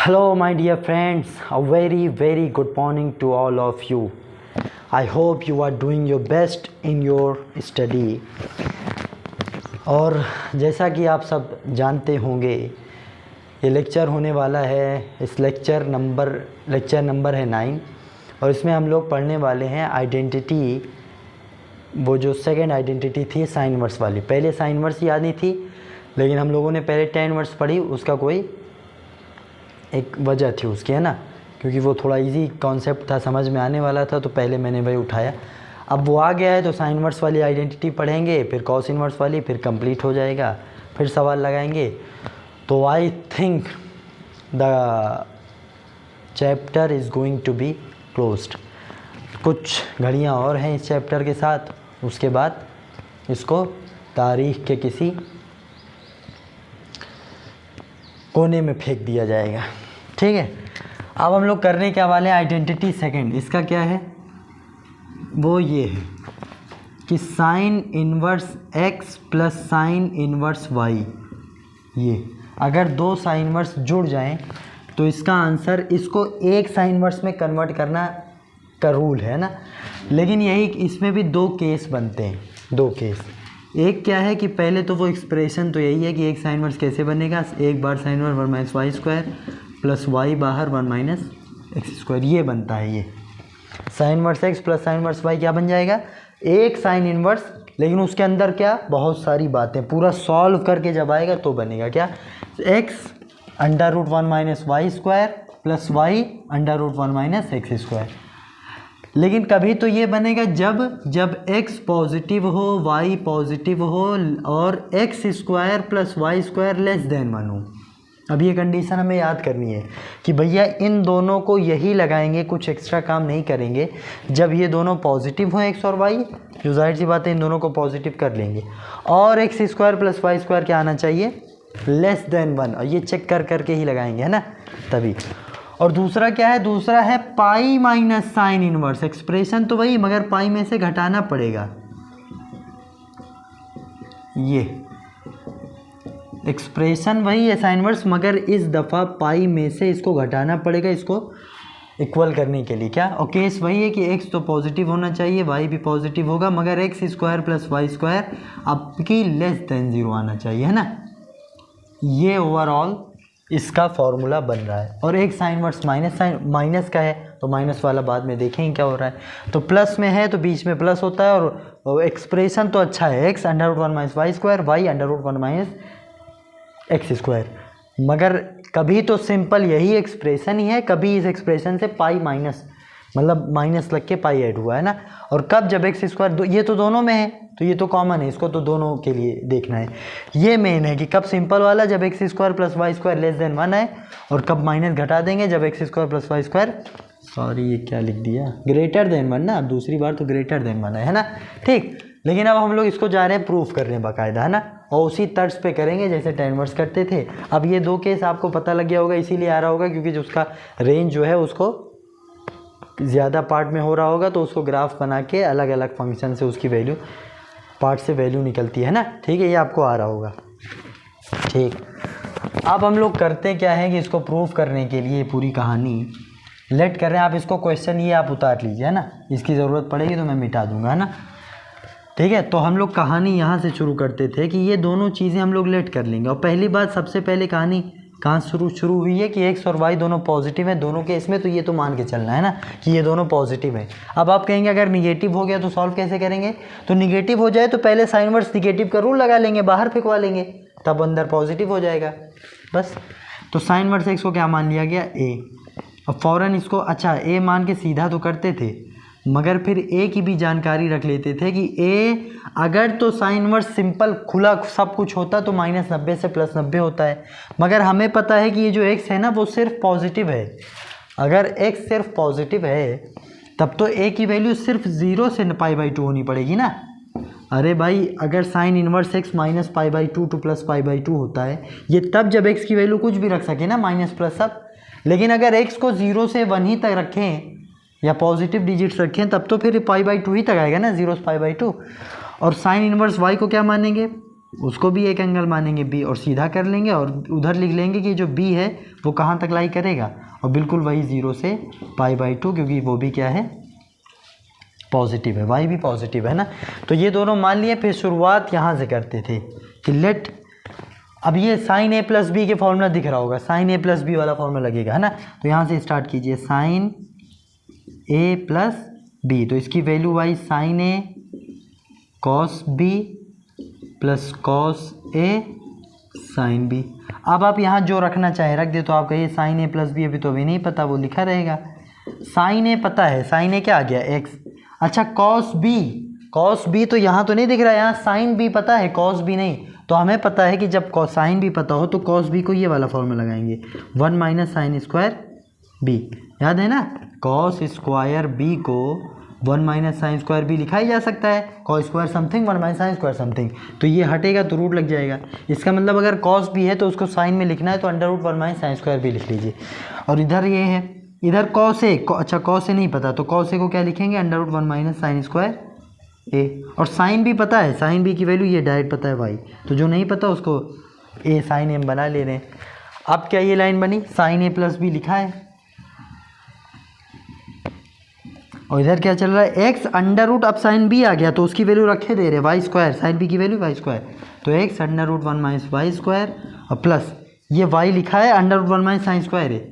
Hello, my dear friends. A very, very good morning to all of you. I hope you are doing your best in your study. और जैसा कि आप सब जानते होंगे, ये लेक्चर होने वाला है। इस लेक्चर नंबर है 9 और इसमें हम लोग पढ़ने वाले हैं आइडेंटिटी। वो जो सेकंड आइडेंटिटी थी साइन इनवर्स वाली। पहले साइन इनवर्स याद नहीं थी, लेकिन हम लोगों ने पहले tan इनवर्स पढ़ी। उसका कोई एक वजह थी उसकी, है ना, क्योंकि वो थोड़ा इजी कॉन्सेप्ट था, समझ में आने वाला था, तो पहले मैंने वही उठाया। अब वो आ गया है तो साइन इनवर्स वाली आइडेंटिटी पढ़ेंगे, फिर कॉस इनवर्स वाली, फिर कंप्लीट हो जाएगा, फिर सवाल लगाएंगे। तो I think the chapter is going to be closed. कुछ घड़ियाँ और हैं इस चैप्टर के साथ, उसके बाद इसको तारीख के किसी कोने में फेंक दिया जाएगा। ठीक है, अब हम लोग करने क्या वाले हैं, आइडेंटिटी सेकंड। इसका क्या है, वो ये है कि sine inverse x plus sine inverse y, ये अगर दो साइन इनवर्स जुड़ जाएं तो इसका आंसर, इसको एक साइन इनवर्स में कन्वर्ट करना का रूल है ना। लेकिन यही इसमें भी दो केस बनते हैं, दो केस। एक क्या है कि पहले तो वो एक्सप्रेशन तो यही है कि एक साइन इनवर्स कैसे बनेगा, एक बार sine inverse 1 minus Y square plus Y बाहर 1 माइनस एक्स स्क्वायर, ये बनता है। ये sine inverse x plus sine inverse Y क्या बन जाएगा, एक साइन इनवर्स, लेकिन उसके अंदर क्या, बहुत सारी बातें, पूरा सॉल्व करके जब आएगा तो बनेगा क्या, x under root 1 minus Y square plus Y under root 1 minus x square. लेकिन कभी तो ये बनेगा जब x पॉजिटिव हो, y पॉजिटिव हो और x square plus y square less than 1 हो। अब ये कंडीशन हमें याद करनी है कि भैया इन दोनों को यही लगाएंगे, कुछ एक्स्ट्रा काम नहीं करेंगे। जब ये दोनों पॉजिटिव हो x और y, जो जाहिर सी बात है इन दोनों को पॉजिटिव कर लेंगे, और x square plus y square क्या आना चाहिए, लेस देन 1, और ये चेक करके ही लगाएंगे, है ना, तभी। और दूसरा क्या है, दूसरा है pi minus sine inverse. Expression तो वही, मगर पाई में से घटाना पड़ेगा। ये एक्सप्रेशन वही है साइन इनवर्स, मगर इस दफ़ा पाई में से इसको घटाना पड़ेगा, इसको इक्वल करने के लिए। क्या, और केस वही है कि x तो पॉजिटिव होना चाहिए, y भी पॉजिटिव होगा, मगर x square plus y square आपकी लेस देन 0 आना चाहिए, है ना। ये ओवरऑल इसका फॉर्मूला बन रहा है। और एक साइन इनवर्स माइनस का है, तो माइनस वाला बाद में देखेंगे क्या हो रहा है। तो प्लस में है तो बीच में प्लस होता है, और एक्सप्रेशन तो अच्छा है, x under root 1 minus Y square, y under root 1 minus x square. मगर कभी तो सिंपल यही एक्सप्रेशन ही है, कभी इस एक्सप्रेशन से पाई माइनस, मतलब माइनस लग के पाई ऐड हुआ है ना। और कब, जब एक्स स्क्वायर, ये तो दोनों में है, तो ये तो कॉमन है, इसको तो दोनों के लिए देखना है। ये मेन है कि कब सिंपल वाला, जब x square plus y square less than 1 है, और कब माइनस घटा देंगे, जब x square plus y square, sorry ये क्या लिख दिया, ग्रेटर देन 1 ना। अब दूसरी बार तो ग्रेटर देन 1 है ना, ठीक। लेकिन अब हम लोग इसको जा रहे हैं प्रूफ करने बाकायदा, है ना, और उसी तर्ज पे करेंगे जैसे tan इनवर्स करते थे। अब ये दो केस आपको पता लग गया होगा, इसीलिए आ रहा होगा क्योंकि जो उसका रेंज जो है उसको ज़्यादा पार्ट में हो रहा होगा, तो उसको ग्राफ बना के अलग अलग फंक्शन से उसकी वैल्यू, पार्ट से वैल्यू निकलती है ना, ठीक है, ये आपको आ रहा होगा, ठीक। अब हम लोग करते क्या है कि इसको प्रूफ करने के लिए पूरी कहानी लेट कर रहे हैं। आप इसको क्वेश्चन ये आप उतार लीजिए, है ना, इसकी ज़रूरत पड़ेगी तो मैं मिटा दूंगा, है ना, ठीक है। तो हम लोग कहानी यहाँ से शुरू करते थे कि ये दोनों चीज़ें हम लोग लेट कर लेंगे। और पहली बात, सबसे पहले कहानी कहाँ शुरू हुई है कि एक्स और वाई दोनों पॉजिटिव हैं दोनों केस में, तो ये तो मान के चलना है ना कि ये दोनों पॉजिटिव हैं। अब आप कहेंगे अगर निगेटिव हो गया तो सॉल्व कैसे करेंगे, तो निगेटिव हो जाए तो पहले साइन इनवर्स निगेटिव का रूल लगा लेंगे, बाहर फेंकवा लेंगे, तब अंदर पॉजिटिव हो जाएगा बस। तो साइन इनवर्स एक्स को क्या मान लिया गया, ए। अब फ़ौरन इसको, अच्छा ए मान के सीधा तो करते थे, मगर फिर ए की भी जानकारी रख लेते थे कि ए अगर तो साइन इनवर्स सिंपल खुला सब कुछ होता तो -90 से +90 होता है, मगर हमें पता है कि ये जो x है ना वो सिर्फ पॉजिटिव है। अगर x सिर्फ पॉजिटिव है तब तो a की वैल्यू सिर्फ 0 से π/2 होनी पड़ेगी ना। अरे भाई, अगर sine inverse x minus π/2 to plus π/2 होता है, ये तब जब x की वैल्यू कुछ भी रख सके ना, माइनस प्लस सब। लेकिन अगर x को 0 से 1 ही तक रखें या पॉजिटिव डिजिट्स रखें, तब तो फिर π/2 ही तक आएगा ना, 0 से π/2। और साइन इनवर्स y को क्या मानेंगे, उसको भी एक एंगल मानेंगे बी और सीधा कर लेंगे और उधर लिख लेंगे कि जो बी है वो कहाँ तक लाई करेगा, और बिल्कुल वही 0 से π/2, क्योंकि वो भी क्या है, पॉजिटिव है, y भी पॉजिटिव है ना। तो ये दोनों मान लिए। फिर शुरुआत यहाँ से करते थे कि लेट, अब ये साइन ए प्लस बी के फॉर्मूला दिख रहा होगा, साइन ए प्लस बी वाला फॉर्मूला लगेगा है ना। तो यहाँ से स्टार्ट कीजिए, साइन ए प्लस बी, तो इसकी value Y sign A cos B plus cos A sine B. अब आप यहाँ जो रखना चाहे रख दे। तो आप कहिए साइन ए प्लस बी, अभी तो अभी नहीं पता, वो लिखा रहेगा। साइन ए पता है, साइन ए क्या आ गया, एक्स। अच्छा कॉस बी तो यहाँ तो नहीं दिख रहा है, यहाँ साइन बी पता है, कॉस बी नहीं। तो हमें पता है कि जब साइन बी पता हो तो कॉस बी को ये वाला फॉर्मूला लगाएंगे, 1 माइनस साइन स्क्वायर बी, याद है ना। कॉस स्क्वायर बी को 1 माइनस साइन स्क्वायर बी लिखा ही जा सकता है, cos square something 1 minus sine square something. तो ये हटेगा तो रूट लग जाएगा। इसका मतलब अगर कॉस बी है तो उसको साइन में लिखना है तो under root 1 minus sine square B लिख लीजिए। और इधर ये है, इधर कॉस ए, अच्छा कॉस ए नहीं पता तो कॉस ए को क्या लिखेंगे, under root 1 minus sine square A. और साइन बी पता है, साइन बी की वैल्यू ये डायरेक्ट पता है वाई, तो जो नहीं पता उसको ए साइन एम बना ले रहे हैं। अब क्या ये लाइन बनी, साइन ए प्लस बी लिखा है और इधर क्या चल रहा है, एक्स अंडर रूट, अब साइन बी आ गया तो उसकी वैल्यू रखे दे रहे वाई स्क्वायर, साइन बी की वैल्यू वाई स्क्वायर, तो x under root 1 minus Y square और प्लस ये वाई लिखा है under root 1 minus sine square है,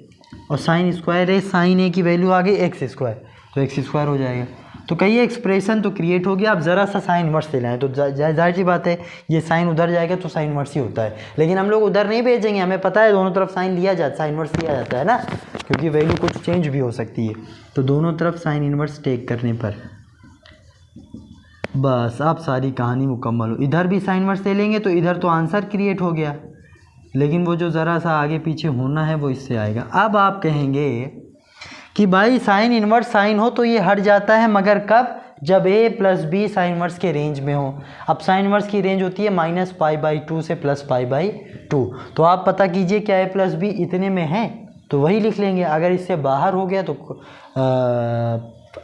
और साइन स्क्वायर है, साइन ए की वैल्यू आ गई एक्स स्क्वायर, तो एक्स स्क्वायर हो जाएगा। तो कहिए एक्सप्रेशन तो क्रिएट हो गया। आप ज़रा सा साइन इनवर्स ले लाएँ तो जाहिर सी बात है ये साइन उधर जाएगा तो साइन इनवर्स ही होता है। लेकिन हम लोग उधर नहीं भेजेंगे, हमें पता है दोनों तरफ साइन लिया जाता है, साइन इनवर्स लिया जाता है ना, क्योंकि वैल्यू कुछ चेंज भी हो सकती है। तो दोनों तरफ साइन इनवर्स टेक करने पर बस आप सारी कहानी मुकम्मल हो। इधर भी साइन इनवर्स ले लेंगे तो इधर तो आंसर क्रिएट हो गया, लेकिन वो जो ज़रा सा आगे पीछे होना है वो इससे आएगा। अब आप कहेंगे कि भाई साइन इनवर्स साइन हो तो ये हट जाता है, मगर कब, जब a plus b sine inverse के रेंज में हो। अब साइन इनवर्स की रेंज होती है -π/2 से +π/2। तो आप पता कीजिए क्या a प्लस बी इतने में है तो वही लिख लेंगे। अगर इससे बाहर हो गया तो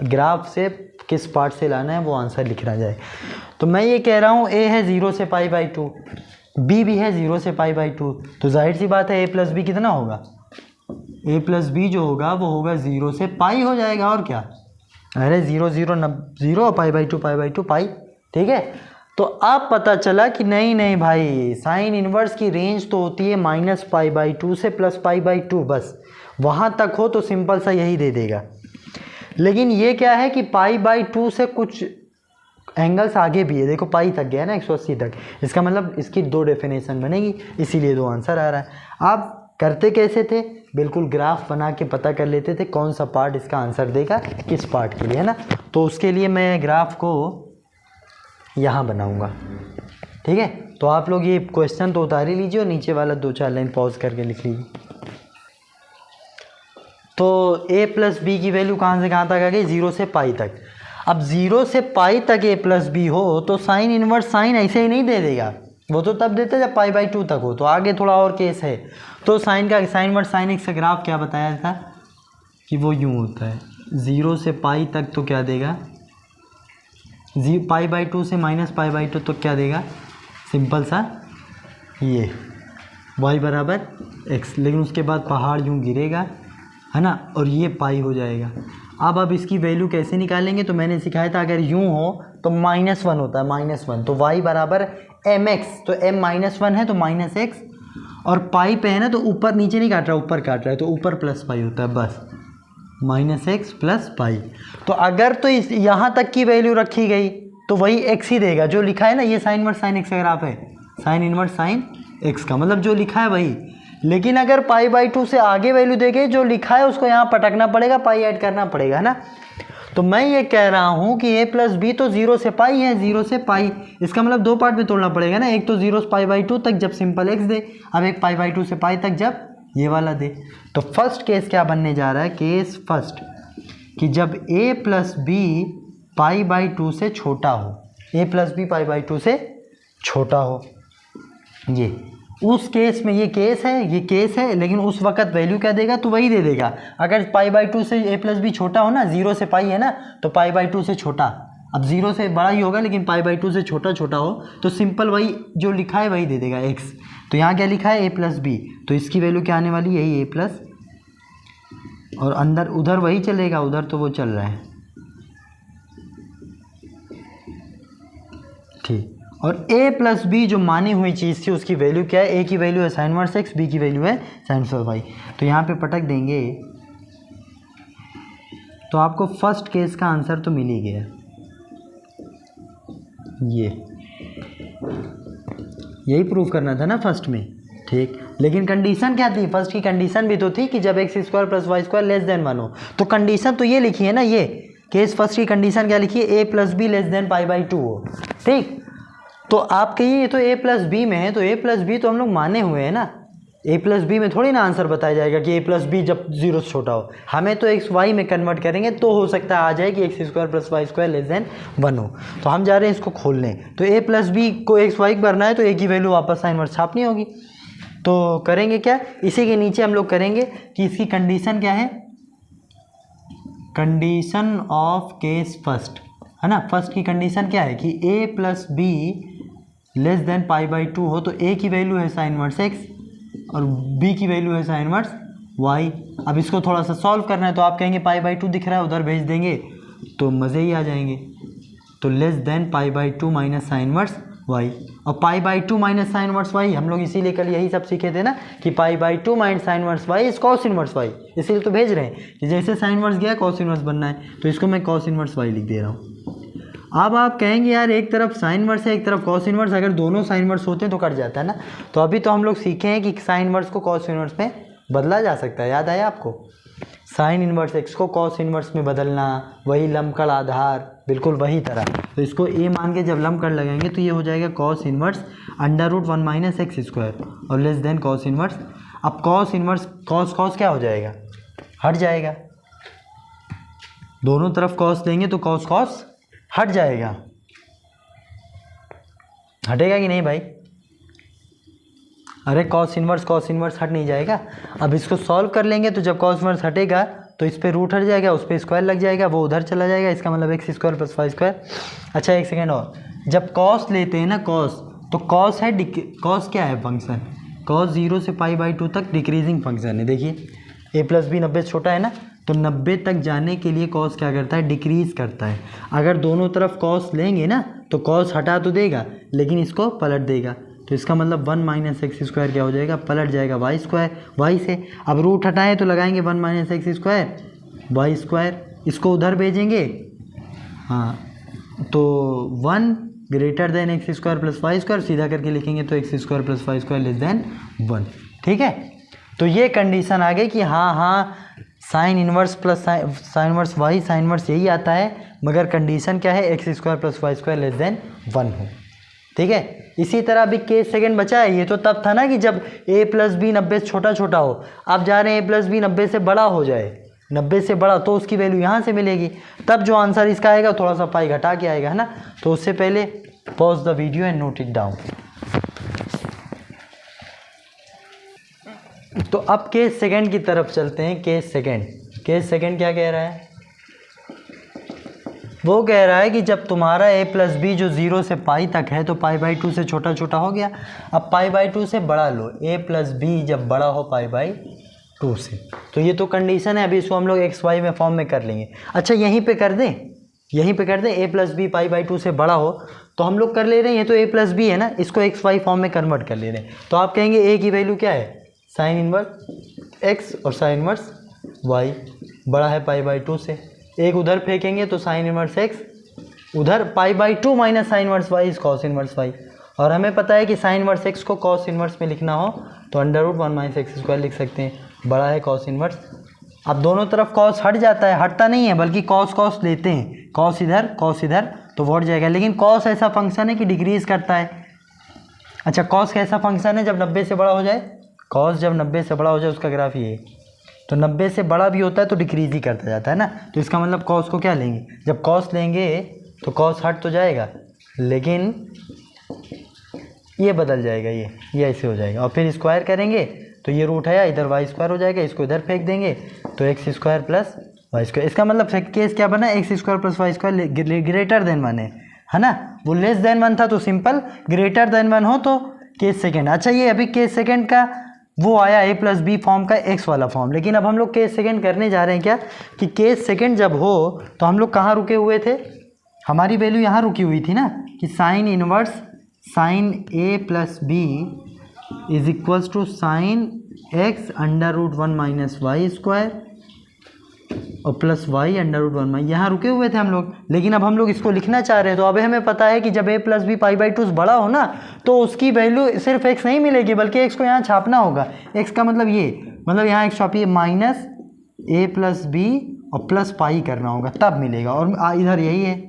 ग्राफ से किस पार्ट से लाना है वो आंसर लिखना जाए। तो मैं ये कह रहा हूँ a है 0 से π/2, b भी है 0 से π/2, तो जाहिर सी बात है a प्लस बी कितना होगा, a प्लस बी जो होगा वो होगा 0 से पाई हो जाएगा। और क्या, अरे 0 0 0 π/2 पाई, ठीक है। तो अब पता चला कि नहीं भाई, साइन इनवर्स की रेंज तो होती है -π/2 से +π/2, बस वहाँ तक हो तो सिंपल सा यही दे देगा। लेकिन ये क्या है कि π/2 से कुछ एंगल्स आगे भी है, देखो पाई तक गया ना 180 तक, इसका मतलब इसकी 2 डेफिनेशन बनेगी, इसीलिए 2 आंसर आ रहा है। आप करते कैसे थे, बिल्कुल ग्राफ बना के पता कर लेते थे कौन सा पार्ट इसका आंसर देगा किस पार्ट के लिए, है ना। तो उसके लिए मैं ग्राफ को यहाँ बनाऊँगा, ठीक है। तो आप लोग ये क्वेश्चन तो उतार ही लीजिए और नीचे वाला 2-4 लाइन पॉज करके लिख लीजिए। तो a प्लस बी की वैल्यू कहाँ से कहाँ तक आ गई, 0 से पाई तक। अब 0 से पाई तक a प्लस बी हो तो साइन इनवर्स साइन ऐसे ही नहीं दे देगा, वो तो तब देते जब π/2 तक हो। तो आगे थोड़ा और केस है। तो साइन का साइन इनवर्स साइन एक्स का ग्राफ क्या बताया था कि वो यूँ होता है, 0 से पाई तक तो क्या देगा, π/2 से -π/2 तो क्या देगा, सिंपल सा ये y बराबर x, लेकिन उसके बाद पहाड़ यूँ गिरेगा, है ना, और ये पाई हो जाएगा। अब इसकी वैल्यू कैसे निकालेंगे, तो मैंने सिखाया था अगर यूँ हो तो -1 होता है, -1, तो y बराबर mx, तो m -1 है तो -x, और पाई पे है ना तो ऊपर नीचे नहीं काट रहा, ऊपर काट रहा है तो ऊपर प्लस पाई होता है, बस -x प्लस पाई। तो अगर तो इस यहाँ तक की वैल्यू रखी गई तो वही x ही देगा जो लिखा है ना, ये साइन इनवर्स साइन x अगर आप है, साइन इनवर्स साइन x का मतलब जो लिखा है वही। लेकिन अगर π/2 से आगे वैल्यू देंगे, जो लिखा है उसको यहाँ पटकना पड़ेगा, पाई ऐड करना पड़ेगा, है ना। तो मैं ये कह रहा हूँ कि a प्लस बी तो 0 से पाई है, 0 से पाई, इसका मतलब 2 पार्ट में तोड़ना पड़ेगा ना, एक तो 0 से π/2 तक जब सिंपल x दे, अब एक π/2 से पाई तक जब ये वाला दे। तो फर्स्ट केस क्या बनने जा रहा है, केस फर्स्ट, कि जब a प्लस बी π/2 से छोटा हो, a प्लस बी π/2 से छोटा हो, ये उस केस में ये केस है, लेकिन उस वक्त वैल्यू क्या देगा, तो वही दे देगा। अगर π/2 से a प्लस बी छोटा हो ना, 0 से पाई है ना, तो π/2 से छोटा, अब 0 से बड़ा ही होगा लेकिन π/2 से छोटा छोटा हो तो सिंपल वही जो लिखा है वही दे देगा x। तो यहाँ क्या लिखा है a प्लस बी, तो इसकी वैल्यू क्या आने वाली है यही a प्लस, और अंदर उधर वही चलेगा, उधर तो वो चल रहा है ठीक। और a प्लस बी जो मानी हुई चीज़ थी उसकी वैल्यू क्या है, a की वैल्यू है साइन इनवर्स x, b की वैल्यू है साइन इनवर्स y। तो यहाँ पे पटक देंगे तो आपको फर्स्ट केस का आंसर तो मिल ही गया, यही प्रूव करना था ना फर्स्ट में ठीक। लेकिन कंडीशन क्या थी, फर्स्ट की कंडीशन भी तो थी कि जब x square plus y square less than 1 हो। तो कंडीशन तो ये लिखी है ना, ये केस फर्स्ट की कंडीशन क्या लिखी है, a plus B less than π/2 हो ठीक। तो आप कहिए ये तो a प्लस बी में है, तो a प्लस बी तो हम लोग माने हुए हैं ना, a प्लस बी में थोड़ी ना आंसर बताया जाएगा कि a प्लस बी जब 0 से छोटा हो। हमें तो एक्स वाई में कन्वर्ट करेंगे तो हो सकता है आ जाए कि x square plus y square less than 1 हो। तो हम जा रहे हैं इसको खोलने, तो a प्लस बी को एक्स वाई भरना है तो a की वैल्यू वापस साइन इनवर्स छापनी होगी। तो करेंगे क्या, इसी के नीचे हम लोग करेंगे कि इसकी कंडीशन क्या है, कंडीशन ऑफ केस फर्स्ट है ना। फर्स्ट की कंडीशन क्या है कि a plus B less than π/2 हो, तो a की वैल्यू है साइन इनवर्स x और b की वैल्यू है साइन इनवर्स y। अब इसको थोड़ा सा सॉल्व करना है तो आप कहेंगे π/2 दिख रहा है उधर भेज देंगे तो मज़े ही आ जाएंगे। तो less than π/2 minus sine inverse y, और π/2 माइनस साइन इनवर्स y हम लोग इसीलिए कल यही सब सीखे थे ना कि π/2 minus sine inverse y is cos inverse y, इसीलिए तो भेज रहे हैं कि जैसे साइन इनवर्स गया कॉस इनवर्स बनना है, तो इसको मैं कॉस इनवर्स y लिख दे रहा हूँ। अब आप कहेंगे यार एक तरफ साइन इनवर्स है एक तरफ कॉस इनवर्स, अगर दोनों साइन इनवर्स होते हैं तो कट जाता है ना। तो अभी तो हम लोग सीखे हैं कि साइन इनवर्स को कॉस इनवर्स में बदला जा सकता है, याद आया आपको, साइन इनवर्स एक्स को कॉस इनवर्स में बदलना, वही लंबकड़ आधार बिल्कुल वही तरह। तो इसको a मान के जब लंबकड़ लगाएंगे तो ये हो जाएगा cos inverse √1 minus x square और लेस देन कॉस इनवर्स। अब कॉस इनवर्स कॉस कॉस क्या हो जाएगा, हट जाएगा, दोनों तरफ कॉस लेंगे तो कॉस कॉस हट जाएगा, हटेगा कि नहीं भाई, अरे कॉस इनवर्स हट नहीं जाएगा। अब इसको सॉल्व कर लेंगे तो जब कॉस इनवर्स हटेगा तो इस पर रूट हट जाएगा, उस पर स्क्वायर लग जाएगा, वो उधर चला जाएगा, इसका मतलब x square plus y square. अच्छा एक सेकेंड और, जब कॉस लेते हैं ना कॉस, तो कॉस है कॉस क्या है फंक्शन, कॉस 0 से π/2 तक डिक्रीजिंग फंक्शन है। देखिए a प्लस बी 90 से छोटा है ना, तो 90 तक जाने के लिए कॉस क्या करता है, डिक्रीज़ करता है। अगर दोनों तरफ कॉस लेंगे ना तो कॉस हटा तो देगा लेकिन इसको पलट देगा, तो इसका मतलब 1 माइनस एक्स स्क्वायर क्या हो जाएगा, पलट जाएगा वाई स्क्वायर वाई से। अब रूट हटाएं तो लगाएंगे 1 minus x square y square, इसको उधर भेजेंगे हाँ, तो 1 greater than x square plus y square, सीधा करके लिखेंगे तो x square plus y square less than 1। ठीक है, तो ये कंडीशन आ गई कि हाँ sine inverse plus sine inverse y sine inverse यही आता है, मगर कंडीशन क्या है x square plus y square less than 1 हो। ठीक है, इसी तरह अभी केस सेकंड बचा है, ये तो तब था ना कि जब a प्लस बी 90 से छोटा छोटा हो, अब जा रहे हैं a प्लस बी 90 से बड़ा हो जाए, 90 से बड़ा, तो उसकी वैल्यू यहाँ से मिलेगी, तब जो आंसर इसका आएगा थोड़ा सा पाई घटा के आएगा, है ना। तो उससे पहले pause the video and note it down. तो अब केस सेकंड की तरफ चलते हैं। केस सेकंड क्या कह रहा है, वो कह रहा है कि जब तुम्हारा a प्लस बी जो 0 से पाई तक है तो π/2 से छोटा छोटा हो गया, अब π/2 से बड़ा लो, a प्लस बी जब बड़ा हो π/2 से, तो ये तो कंडीशन है, अभी इसको हम लोग एक्स वाई में फॉर्म में कर लेंगे। अच्छा यहीं पे कर दें a प्लस बी π/2 से बड़ा हो, तो हम लोग कर ले रहे हैं, ये तो a प्लस बी है ना, इसको एक्स वाई फॉर्म में कन्वर्ट कर ले रहे हैं। तो आप कहेंगे a की वैल्यू क्या है, साइन इनवर्स एक्स और साइन इनवर्स वाई, बड़ा है π/2 से, एक उधर फेंकेंगे तो साइन इनवर्स एक्स, उधर π/2 minus sine inverse Y is cos inverse Y, और हमें पता है कि साइन इनवर्स एक्स को कॉस इनवर्स में लिखना हो तो √1 माइनस एक्स स्क्वायर लिख सकते हैं, बड़ा है कॉस इनवर्स। अब दोनों तरफ कॉस हट जाता है, हटता नहीं है बल्कि कॉस लेते हैं, कॉस इधर तो वो हट जाएगा, लेकिन कॉस ऐसा फंक्शन है कि डिक्रीज करता है। अच्छा कॉस कैसा फंक्शन है, जब 90 से बड़ा हो जाए, कॉस जब 90 से बड़ा हो जाए उसका ग्राफ ये, तो 90 से बड़ा भी होता है तो डिक्रीज ही करता जाता है ना। तो इसका मतलब कॉस को क्या लेंगे, जब कॉस लेंगे तो कॉस हट तो जाएगा लेकिन ये बदल जाएगा, ये ऐसे हो जाएगा, और फिर स्क्वायर करेंगे तो ये रूट है इधर वाई स्क्वायर हो जाएगा, इसको इधर फेंक देंगे तो x square plus y square. इसका मतलब केस क्या बना, x square plus y square greater than 1 है ना। वो लेस देन 1 था तो सिंपल, ग्रेटर देन 1 हो तो केस सेकेंड। अच्छा ये अभी केस सेकेंड का वो आया a प्लस बी फॉर्म का एक्स वाला फॉर्म, लेकिन अब हम लोग केस सेकेंड करने जा रहे हैं क्या कि केस सेकेंड जब हो तो हम लोग कहाँ रुके हुए थे, हमारी वैल्यू यहाँ रुकी हुई थी ना कि sine inverse sine a plus B is equals to sine X under root 1 minus Y square और plus Y under root 1 minus, यहाँ रुके हुए थे हम लोग। लेकिन अब हम लोग इसको लिखना चाह रहे हैं तो अब हमें पता है कि जब a plus b pi by 2 बड़ा हो ना तो उसकी वैल्यू सिर्फ x नहीं मिलेगी बल्कि x को यहाँ छापना होगा। x का मतलब ये, मतलब यहाँ x छापिए माइनस a प्लस बी और प्लस पाई करना होगा तब मिलेगा। और इधर यही है,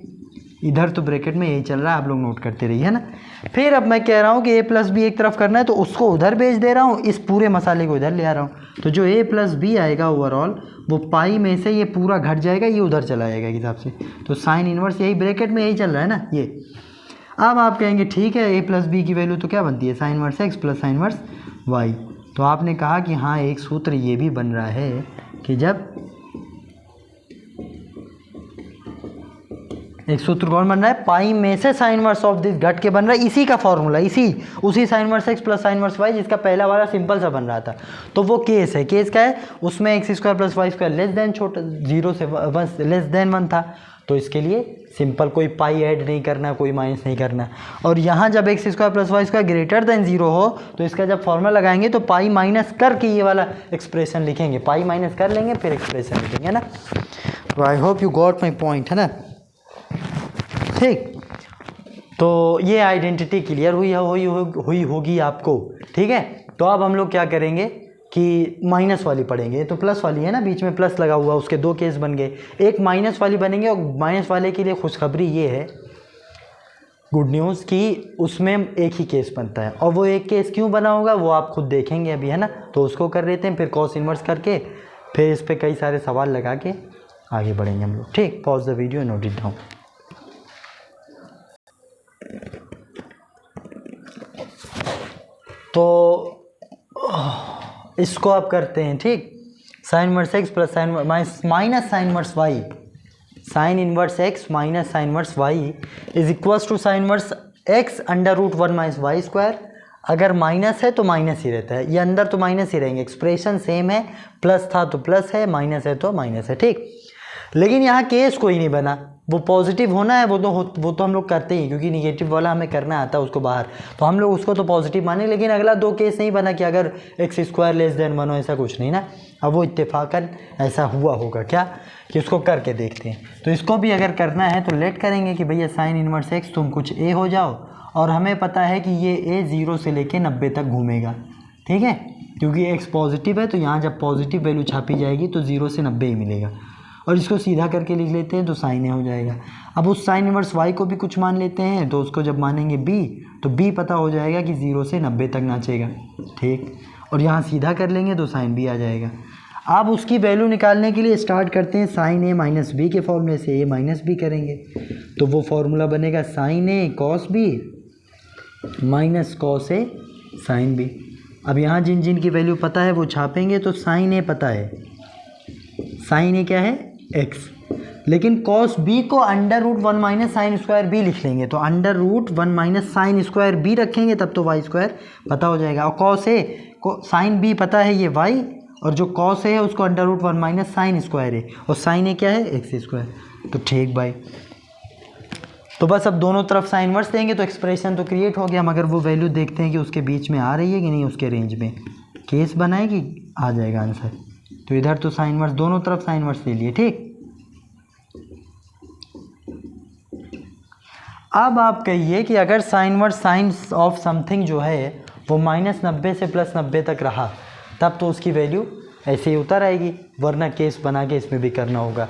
इधर तो ब्रैकेट में यही चल रहा है, आप लोग नोट करते रहिए ना। फिर अब मैं कह रहा हूँ कि a प्लस बी एक तरफ करना है तो उसको उधर भेज दे रहा हूँ, इस पूरे मसाले को इधर ले आ रहा हूँ। तो जो a प्लस बी आएगा ओवरऑल वो पाई में से ये पूरा घट जाएगा, ये उधर चला जाएगा हिसाब से। तो साइन इनवर्स यही ब्रैकेट में यही चल रहा है ना ये। अब आप कहेंगे ठीक है a प्लस बी की वैल्यू तो क्या बनती है, sine inverse x plus sine inverse y. तो आपने कहा कि हाँ एक सूत्र ये भी बन रहा है कि जब एक सूत्र कौन बन रहा है, पाई में से साइन इनवर्स ऑफ दिस घट के बन रहा है, इसी का फॉर्मूला उसी sine inverse x plus sine inverse y जिसका पहला वाला सिंपल सा बन रहा था। तो वो केस है, केस क्या है, उसमें x square plus y square less than छोटा 0 से 1 लेस देन 1 था तो इसके लिए सिंपल कोई पाई ऐड नहीं करना, कोई माइनस नहीं करना। और यहाँ जब x square plus y square greater than 0 हो तो इसका जब फॉर्मूला लगाएंगे तो पाई माइनस करके ये वाला एक्सप्रेशन लिखेंगे, पाई माइनस कर लेंगे फिर एक्सप्रेशन लिखेंगे ना। तो आई hope you got my point, है ना। ठीक, तो ये आइडेंटिटी क्लियर हुई होगी आपको, ठीक है। तो अब हम लोग क्या करेंगे कि माइनस वाली पढ़ेंगे, तो प्लस वाली है ना, बीच में प्लस लगा हुआ, उसके 2 केस बन गए, एक माइनस वाली बनेंगे। और माइनस वाले के लिए खुशखबरी ये है, गुड न्यूज़, कि उसमें एक ही केस बनता है। और वो एक केस क्यों बना होगा वो आप खुद देखेंगे अभी, है ना। तो उसको कर लेते हैं, फिर कॉस इनवर्स करके फिर इस पर कई सारे सवाल लगा के आगे बढ़ेंगे हम लोग। ठीक, pause the video, note it down. तो इसको आप करते हैं, ठीक। Sine inverse x plus sine minus sine inverse y, sine inverse x minus sine inverse Y is equals to sine inverse x under root 1 minus Y square. अगर minus है तो minus ही रहता है, ये अंदर तो माइनस ही रहेंगे, एक्सप्रेशन सेम है, प्लस था तो प्लस है, माइनस है तो माइनस है, ठीक। लेकिन यहाँ केस कोई नहीं बना, वो पॉजिटिव होना है, वो तो हम लोग करते ही, क्योंकि निगेटिव वाला हमें करना आता है उसको बाहर, तो हम लोग उसको तो पॉजिटिव माने। लेकिन अगला 2 केस नहीं बना कि अगर एक्स स्क्वायर लेस देन 1 हो, ऐसा कुछ नहीं ना। अब वो इत्तेफाकन ऐसा हुआ होगा क्या कि उसको करके देखते हैं। तो इसको भी अगर करना है तो लेट करेंगे कि भैया साइन इनवर्स एक्स तुम कुछ ए हो जाओ, और हमें पता है कि ये ए 0 से लेके 90 तक घूमेगा, ठीक है, क्योंकि एक्स पॉजिटिव है तो यहाँ जब पॉजिटिव वैल्यू छापी जाएगी तो 0 से 90 ही मिलेगा। और इसको सीधा करके लिख लेते हैं तो साइन ए हो जाएगा। अब उस साइन इनवर्स वाई को भी कुछ मान लेते हैं, तो उसको जब मानेंगे बी तो बी पता हो जाएगा कि 0 से 90 तक नाचेगा, ठीक। और यहाँ सीधा कर लेंगे तो साइन बी आ जाएगा। अब उसकी वैल्यू निकालने के लिए स्टार्ट करते हैं साइन ए माइनस बी के फॉर्मूले से, ए माइनस बी करेंगे तो वो फॉर्मूला बनेगा sign A cos B minus cos A sine B. अब यहाँ जिन जिन की वैल्यू पता है वो छापेंगे, तो साइन ए पता है, साइन ए क्या है x, लेकिन cos b को under root 1 minus sine square B लिख लेंगे, तो under root 1 minus sine square b रखेंगे तब तो y स्क्वायर पता हो जाएगा। और cos a को साइन b पता है ये y, और जो cos a है उसको under root 1 minus sine square है, और साइन a क्या है x स्क्वायर। तो ठीक भाई, तो बस अब दोनों तरफ साइन इनवर्स देंगे तो एक्सप्रेशन तो क्रिएट हो गया। मगर वो वैल्यू देखते हैं कि उसके बीच में आ रही है कि नहीं, उसके रेंज में केस बनाएगी आ जाएगा आंसर। तो इधर तो साइन इनवर्स, दोनों तरफ साइन इनवर्स ले लिए, ठीक। अब आप कहिए कि अगर sine inverse sign of something जो है वो -90 से +90 तक रहा तब तो उसकी वैल्यू ऐसे ही उतर आएगी, वरना केस बना के इसमें भी करना होगा।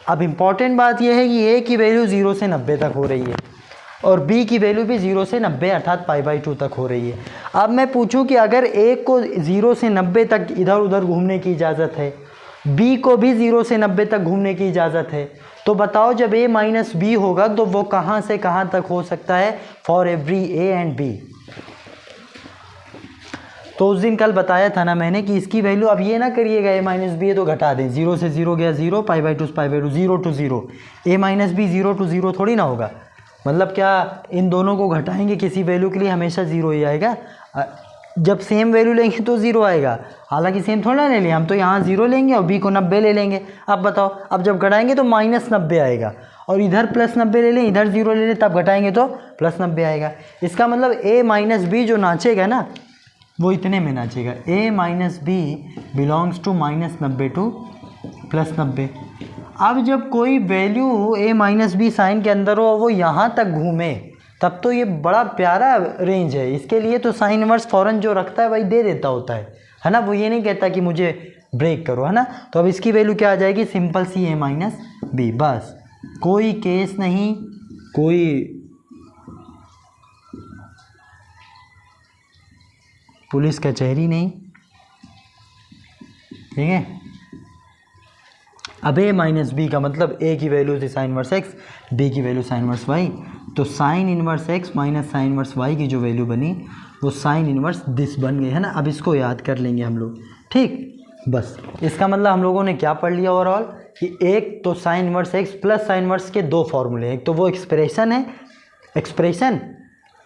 अब इम्पॉर्टेंट बात यह है कि ए की वैल्यू 0 से 90 तक हो रही है और बी की वैल्यू भी 0 से 90 अर्थात π/2 तक हो रही है। अब मैं पूछूं कि अगर ए को 0 से 90 तक इधर उधर घूमने की इजाज़त है, बी को भी 0 से 90 तक घूमने की इजाज़त है, तो बताओ जब a माइनस बी होगा तो वो कहाँ से कहाँ तक हो सकता है for every a and b। तो उस दिन कल बताया था ना मैंने कि इसकी वैल्यू अब ये ना करिएगा a माइनस बी है तो घटा दें, 0 से 0 गया 0, pi by two pi by two, 0 to 0, a minus b 0 to 0 थोड़ी ना होगा। मतलब क्या इन दोनों को घटाएंगे किसी वैल्यू के लिए हमेशा 0 ही आएगा, जब सेम वैल्यू लेंगे तो 0 आएगा। हालांकि सेम थोड़ा ले लें हम, तो यहाँ 0 लेंगे और b को 90 ले लेंगे। अब बताओ, अब जब घटाएंगे तो -90 आएगा, और इधर +90 ले लें, इधर 0 ले लें, तब घटाएंगे तो +90 आएगा। इसका मतलब a माइनस बी जो नाचेगा ना वो इतने में नाचेगा, a minus b belongs to -90 to +90। अब जब कोई value a minus b sine के अंदर हो और वो यहाँ तक घूमे, तब तो ये बड़ा प्यारा रेंज है। इसके लिए तो साइन इनवर्स फ़ौरन जो रखता है वही दे देता होता है ना, वो ये नहीं कहता कि मुझे ब्रेक करो, है ना। तो अब इसकी वैल्यू क्या आ जाएगी, सिंपल सी a माइनस बी, बस कोई केस नहीं, कोई पुलिस कचहरी नहीं, ठीक है। अब a माइनस बी का मतलब a की वैल्यू थी साइन इनवर्स x, b की वैल्यू साइन इनवर्स y, तो sign inverse x minus sine inverse y की जो वैल्यू बनी वो साइन इनवर्स दिस बन गई, है ना। अब इसको याद कर लेंगे हम लोग, ठीक। बस इसका मतलब हम लोगों ने क्या पढ़ लिया ओवरऑल, कि एक तो sign inverse x plus sine inverse के दो फॉर्मूले हैं। एक तो वो एक्सप्रेशन है, एक्सप्रेशन,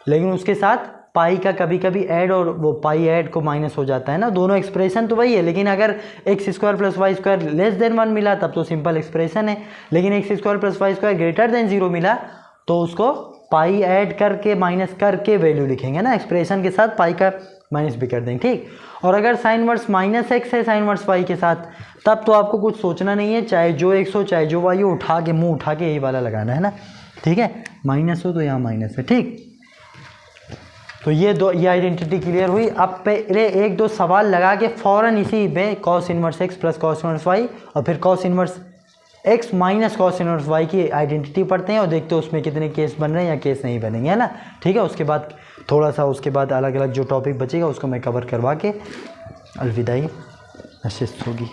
लेकिन उसके साथ पाई का कभी कभी ऐड, और वो पाई ऐड को माइनस हो जाता है ना। दोनों एक्सप्रेशन तो वही है, लेकिन अगर x square plus y square less than 1 मिला तब तो सिंपल एक्सप्रेशन है, लेकिन x square plus y square greater than 0 मिला तो उसको पाई ऐड करके माइनस करके वैल्यू लिखेंगे ना, एक्सप्रेशन के साथ पाई का माइनस भी कर देंगे, ठीक। और अगर साइन इनवर्स माइनस x है साइन इनवर्स y के साथ, तब तो आपको कुछ सोचना नहीं है, चाहे जो x हो चाहे जो y हो, उठा के मुँह उठा के यही वाला लगाना है ना, ठीक है। माइनस हो तो यहाँ माइनस है, ठीक। तो ये आइडेंटिटी क्लियर हुई। अब पहले एक दो सवाल लगा के फ़ौरन इसी में cos inverse x plus cos inverse y और फिर cos inverse x minus cos inverse y की आइडेंटिटी पढ़ते हैं और देखते हैं उसमें कितने केस बन रहे हैं या केस नहीं बनेंगे, है ना, ठीक है। उसके बाद थोड़ा सा उसके बाद अलग अलग जो टॉपिक बचेगा उसको मैं कवर करवा के अलविदाई नशिस्त होगी।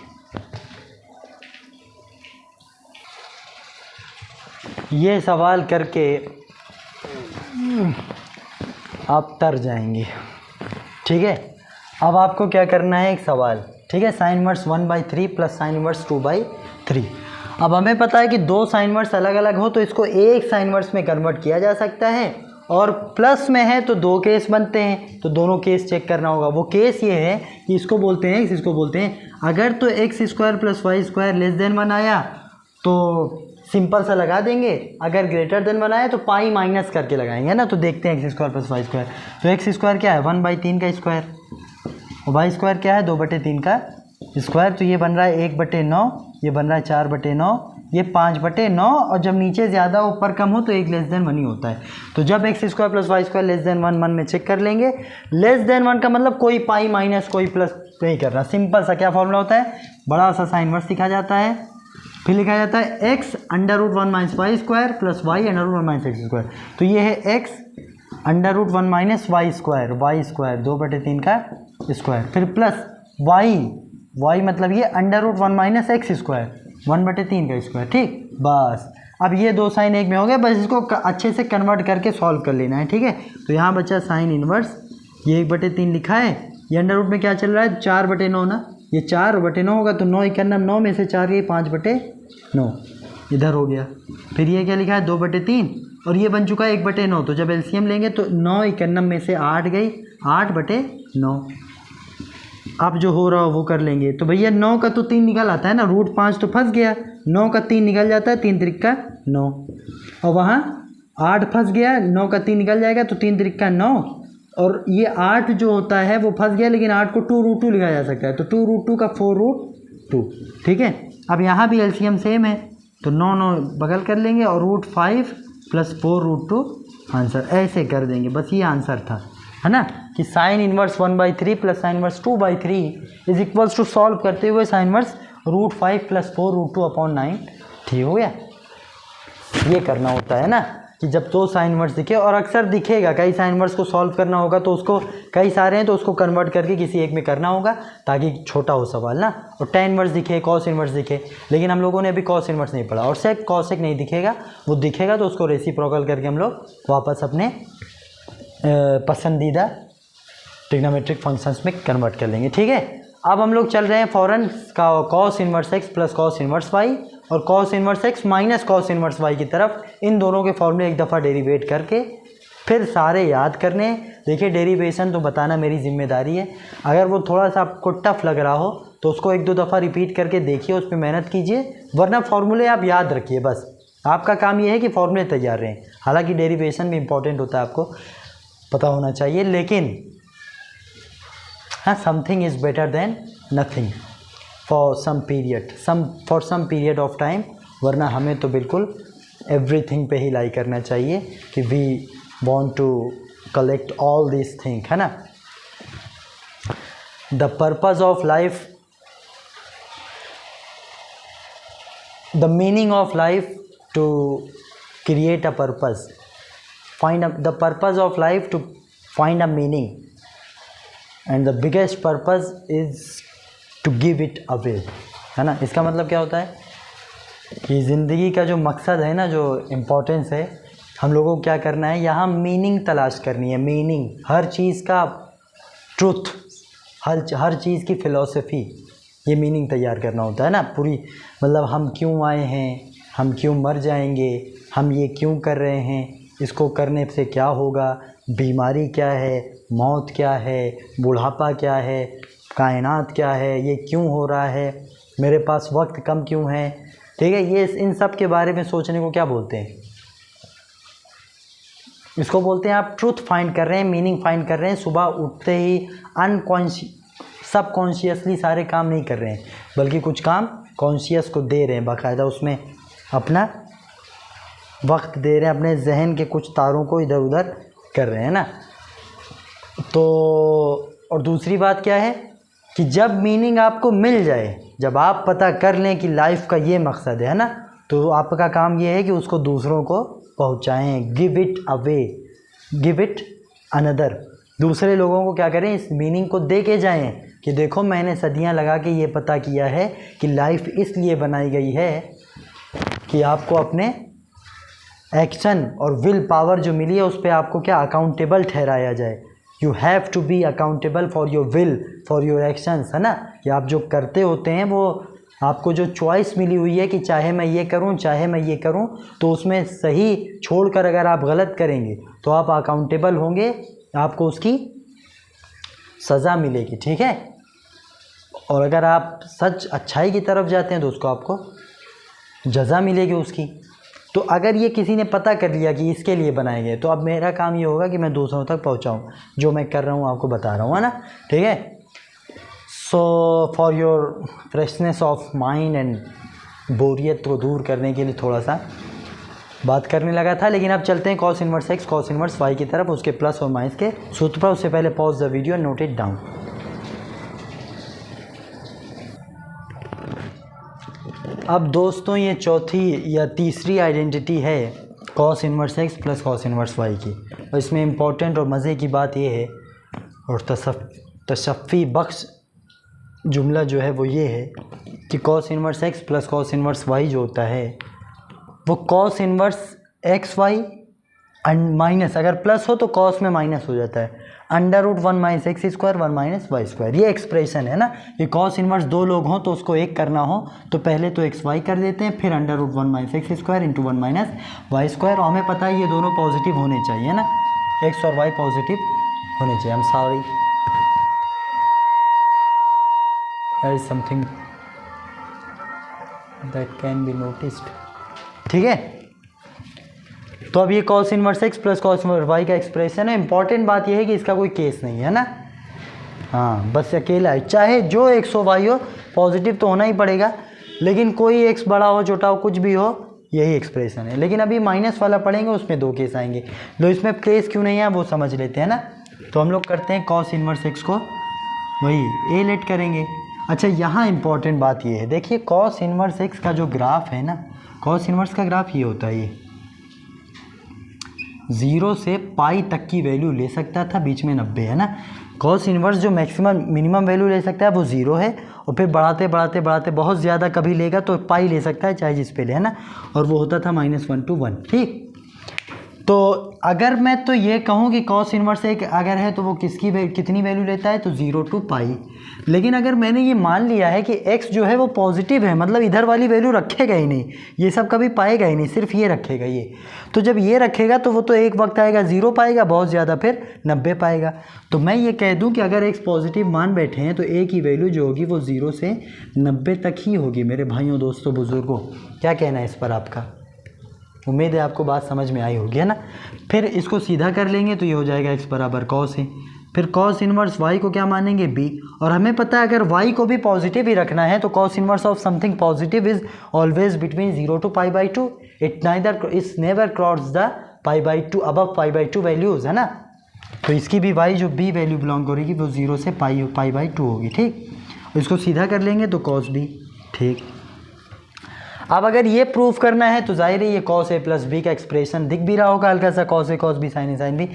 ये सवाल करके आप तर जाएंगे, ठीक है। अब आपको क्या करना है, एक सवाल, ठीक है। Sine inverse 1/3 plus sine inverse 2/3। अब हमें पता है कि दो साइन इनवर्स अलग अलग हो तो इसको एक साइन इनवर्स में कन्वर्ट किया जा सकता है, और प्लस में है तो दो केस बनते हैं, तो दोनों केस चेक करना होगा। वो केस ये है कि इसको बोलते हैं x, इसको बोलते हैं, अगर तो x square plus y square less than 1 आया तो सिंपल सा लगा देंगे, अगर ग्रेटर देन 1 आया तो पाई माइनस करके लगाएंगे ना। तो देखते हैं x square plus y square, तो x स्क्वायर क्या है 1/3 का स्क्वायर, और वाई स्क्वायर क्या है 2/3 का स्क्वायर, तो ये बन रहा है 1/9, ये बन रहा है 4/9, ये 5/9, और जब नीचे ज़्यादा ऊपर कम हो तो 1 लेस देन 1 ही होता है। तो जब x square plus y square less than 1 1 में चेक कर लेंगे, लेस देन 1 का मतलब कोई पाई माइनस कोई प्लस नहीं करना, सिंपल सा क्या फॉर्मूला होता है, बड़ा सा साइन इनवर्स लिखा जाता है, फिर लिखा जाता है x √1 minus Y square plus y √1 minus x square. तो ये है x √1 माइनस वाई स्क्वायर 2/3 का स्क्वायर, फिर प्लस y मतलब ये √1 माइनस एक्स स्क्वायर 1/3 का स्क्वायर, ठीक। बस अब ये दो साइन एक में हो गए, बस इसको अच्छे से कन्वर्ट करके सॉल्व कर लेना है, ठीक है। तो यहाँ बचा साइन इनवर्स, ये 1/3 लिखा है, ये अंडर रूट में क्या चल रहा है 4/9 ना, ये 4/9 होगा तो 9 इक्यावन 9 में से 4 गई 5/9 इधर हो गया। फिर ये क्या लिखा है 2/3 और ये बन चुका है 1/9, तो जब एलसीएम लेंगे तो 9 इक्यावन में से 8 गई 8/9। अब जो हो रहा हो वो कर लेंगे। तो भैया 9 का तो 3 निकल आता है ना, √5 तो फंस गया, 9 का 3 निकल जाता है, 3 त्रिक का 9, और वहाँ 8 फंस गया, 9 का 3 निकल जाएगा तो 3 त्रिक का 9, और ये 8 जो होता है वो फंस गया, लेकिन 8 को 2√2 लिखा जा सकता है, तो 2√2 का 4√2, ठीक है। अब यहाँ भी एलसीएम सेम है, तो 9 बगल कर लेंगे और √5 प्लस 4√2 आंसर, ऐसे कर देंगे। बस ये आंसर था, है ना, कि sine inverse 1/3 plus sine inverse 2/3 is equals to solve करते हुए साइन इनवर्स √5 प्लस 4√2/9, ठीक हो गया। ये करना होता है ना, कि जब दो साइन इनवर्स दिखे, और अक्सर दिखेगा, कई साइन इनवर्स को सॉल्व करना होगा तो उसको कई सारे हैं तो उसको कन्वर्ट करके किसी एक में करना होगा ताकि छोटा हो सवाल ना। और tan इनवर्स दिखे, cos इनवर्स दिखे, लेकिन हम लोगों ने अभी cos इनवर्स नहीं पढ़ा, और sec cos sec नहीं दिखेगा, वो दिखेगा तो उसको रेसिप्रोकल करके हम लोग वापस अपने पसंदीदा ट्रिग्नोमेट्रिक फंक्शंस में कन्वर्ट कर लेंगे। ठीक है, अब हम लोग चल रहे हैं फॉरन का cos inverse x plus cos inverse Y और cos inverse x minus cos inverse y की तरफ। इन दोनों के फॉर्मूले एक दफ़ा डेरिवेट करके फिर सारे याद करने। देखिए डेरिवेशन तो बताना मेरी जिम्मेदारी है, अगर वो थोड़ा सा आपको टफ लग रहा हो तो उसको एक दो दफ़ा रिपीट करके देखिए, उस पर मेहनत कीजिए, वरना फॉर्मूले आप याद रखिए। बस आपका काम ये है कि फॉर्मूले तैयार रहें। हालांकि डेरिवेशन भी इम्पॉर्टेंट होता है, आपको पता होना चाहिए, लेकिन हाँ, something is better than nothing for some period of time, वरना हमें तो बिल्कुल एवरीथिंग पे ही लाई करना चाहिए कि we want to collect all this thing, है ना। The purpose of life, the meaning of life to create a purpose, the purpose of life to find a meaning, and the biggest purpose is to give it away, है ना। इसका मतलब क्या होता है कि ज़िंदगी का जो मकसद है ना, जो इम्पोर्टेंस है, हम लोगों को क्या करना है, यहाँ मीनिंग तलाश करनी है। मीनिंग, हर चीज़ का ट्रुथ, हर चीज़ की फ़िलॉसफी, ये मीनिंग तैयार करना होता है ना पूरी। मतलब हम क्यों आए हैं, हम क्यों मर जाएंगे, हम ये क्यों कर रहे हैं, इसको करने से क्या होगा, बीमारी क्या है, मौत क्या है, बुढ़ापा क्या है, कायनात क्या है, ये क्यों हो रहा है, मेरे पास वक्त कम क्यों है। ठीक है, ये इन सब के बारे में सोचने को क्या बोलते हैं, इसको बोलते हैं आप ट्रूथ फाइंड कर रहे हैं, मीनिंग फाइंड कर रहे हैं। सुबह उठते ही सबकॉन्शियसली सारे काम नहीं कर रहे हैं, बल्कि कुछ काम कॉन्शियस को दे रहे हैं, बाकायदा उसमें अपना वक्त दे रहे हैं, अपने जहन के कुछ तारों को इधर उधर कर रहे हैं ना। तो और दूसरी बात क्या है कि जब मीनिंग आपको मिल जाए, जब आप पता कर लें कि लाइफ का ये मकसद है ना, तो आपका काम ये है कि उसको दूसरों को पहुंचाएं, give it away, give it another. दूसरे लोगों को क्या करें, इस मीनिंग को दे के जाएं कि देखो मैंने सदियां लगा के ये पता किया है कि लाइफ इसलिए बनाई गई है कि आपको अपने एक्शन और विल पावर जो मिली है उस पर आपको क्या अकाउंटेबल ठहराया जाए। You have to be accountable for your will, for your actions, है ना। कि आप जो करते होते हैं वो आपको जो चॉइस मिली हुई है कि चाहे मैं ये करूं चाहे मैं ये करूं, तो उसमें सही छोड़कर अगर आप गलत करेंगे तो आप अकाउंटेबल होंगे, आपको उसकी सज़ा मिलेगी। ठीक है, और अगर आप सच अच्छाई की तरफ जाते हैं तो उसको आपको जज़ा मिलेगी उसकी। तो अगर ये किसी ने पता कर लिया कि इसके लिए बनाए गए, तो अब मेरा काम ये होगा कि मैं दूसरों तक पहुंचाऊं जो मैं कर रहा हूं, आपको बता रहा हूं, है ना। ठीक है, so for your freshness of mind and बोरियत को दूर करने के लिए थोड़ा सा बात करने लगा था, लेकिन अब चलते हैं cos inverse x cos inverse y की तरफ, उसके प्लस और माइनस के सूत्र पर। उससे पहले pause the video and note it down. अब दोस्तों ये चौथी या तीसरी आइडेंटिटी है cos inverse x plus cos inverse y की, और इसमें इम्पॉर्टेंट और मज़े की बात ये है और तशफ़ी बख्श जुमला जो है वो ये है कि cos inverse x plus cos inverse y जो होता है वो cos inverse x y and minus, अगर प्लस हो तो कॉस में माइनस हो जाता है, √1 minus x square 1 minus Y square. ये एक्सप्रेशन है ना कि कॉस इनवर्स दो लोग हों तो उसको एक करना हो तो पहले तो एक्स वाई कर देते हैं, फिर √1 minus x square into 1 minus Y square. और हमें पता है ये दोनों पॉजिटिव होने चाहिए ना, एक्स और वाई पॉजिटिव होने चाहिए। I am sorry, there is something that can be noticed. ठीक है, तो अब ये cos inverse x plus cos inverse y का एक्सप्रेशन है। इंपॉर्टेंट बात ये है कि इसका कोई केस नहीं है ना, हाँ बस अकेला है, चाहे जो एक्स हो वाई हो पॉजिटिव तो होना ही पड़ेगा, लेकिन कोई एक्स बड़ा हो छोटा हो कुछ भी हो यही एक्सप्रेशन है। लेकिन अभी माइनस वाला पढ़ेंगे उसमें दो केस आएंगे, तो इसमें केस क्यों नहीं है वो समझ लेते हैं ना। तो हम लोग करते हैं कॉस इनवर्स एक्स को वही ए लेट करेंगे। अच्छा यहाँ इंपॉर्टेंट बात ये है, देखिए कॉस इनवर्स एक्स का जो ग्राफ है ना, कॉस इनवर्स का ग्राफ ये होता है, ये 0 से पाई तक की वैल्यू ले सकता था, बीच में 90 है ना। कॉस इनवर्स जो मैक्सिमम मिनिमम वैल्यू ले सकता है वो 0 है, और फिर बढ़ाते बढ़ाते बढ़ाते बहुत ज़्यादा कभी लेगा तो पाई ले सकता है, चाहे जिस पे ले, है ना। और वो होता था -1 to 1। ठीक, तो अगर मैं तो ये कहूँ कि कॉस इन्वर्स एक अगर है तो वो कितनी वैल्यू लेता है, तो 0 to पाई। लेकिन अगर मैंने ये मान लिया है कि x जो है वो पॉजिटिव है, मतलब इधर वाली वैल्यू रखेगा ही नहीं, ये सब कभी पाएगा ही नहीं, सिर्फ ये रखेगा ये, तो जब ये रखेगा तो वो तो एक वक्त आएगा 0 पाएगा, बहुत ज़्यादा फिर 90 पाएगा। तो मैं ये कह दूँ कि अगर x पॉजिटिव मान बैठे हैं तो a की वैल्यू जो होगी वो 0 से 90 तक ही होगी। मेरे भाइयों दोस्तों बुज़ुर्गों, क्या कहना है इस पर आपका? उम्मीद है आपको बात समझ में आई होगी, है ना। फिर इसको सीधा कर लेंगे तो ये हो जाएगा x बराबर कॉस है। फिर कॉस इन्वर्स y को क्या मानेंगे, b, और हमें पता है अगर y को भी पॉजिटिव ही रखना है तो cos inverse of something positive is always between 0 to π/2, it's never cross the π/2 above π/2 values, है ना। तो इसकी भी y जो b वैल्यू बिलोंग करेगी वो 0 से π/2 होगी, ठीक। इसको सीधा कर लेंगे तो कॉस b, ठीक। अब अगर ये प्रूफ करना है तो जाहिर है ये कॉस a प्लस बी का एक्सप्रेशन दिख भी रहा होगा हल्का सा, cos a cos b sine b,